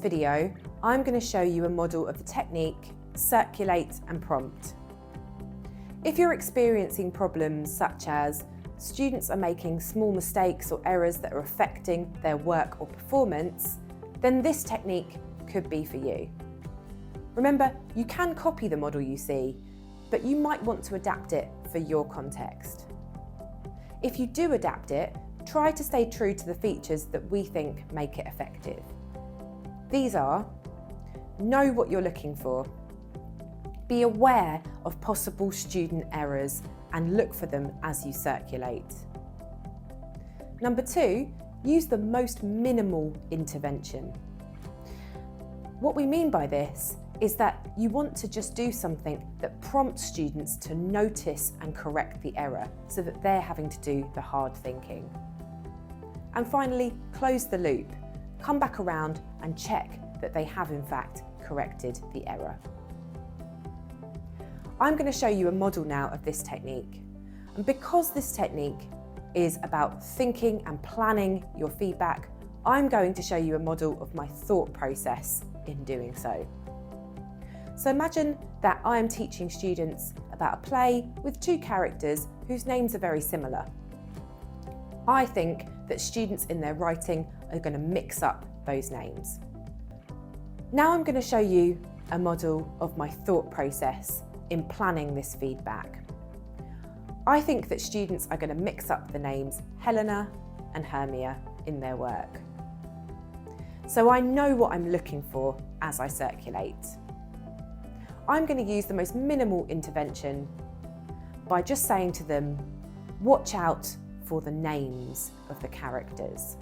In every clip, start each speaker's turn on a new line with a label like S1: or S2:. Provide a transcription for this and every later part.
S1: video, I'm going to show you a model of the technique Circulate and Prompt. If you're experiencing problems such as students are making small mistakes or errors that are affecting their work or performance, then this technique could be for you. Remember, you can copy the model you see, but you might want to adapt it for your context. If you do adapt it, try to stay true to the features that we think make it effective. These are: know what you're looking for, be aware of possible student errors and look for them as you circulate. Number 2, use the most minimal intervention. What we mean by this is that you want to just do something that prompts students to notice and correct the error so that they're having to do the hard thinking. And finally, close the loop. Come back around and check that they have in fact corrected the error. I'm going to show you a model now of this technique. And because this technique is about thinking and planning your feedback, I'm going to show you a model of my thought process in doing so. So imagine that I am teaching students about a play with 2 characters whose names are very similar. I think that students in their writing are going to mix up those names. Now I'm going to show you a model of my thought process in planning this feedback. I think that students are going to mix up the names Helena and Hermia in their work. So I know what I'm looking for as I circulate. I'm going to use the most minimal intervention by just saying to them, watch out for the names of the characters.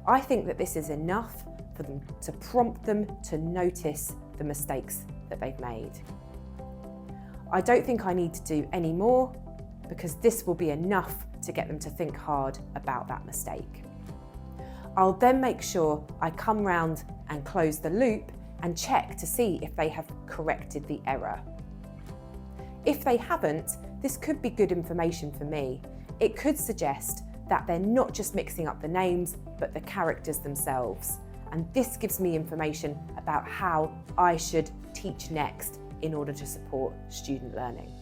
S1: I think that this is enough for them to prompt them to notice the mistakes that they've made. I don't think I need to do any more because this will be enough to get them to think hard about that mistake. I'll then make sure I come round and close the loop and check to see if they have corrected the error. If they haven't, this could be good information for me. It could suggest that they're not just mixing up the names, but the characters themselves. And this gives me information about how I should teach next in order to support student learning.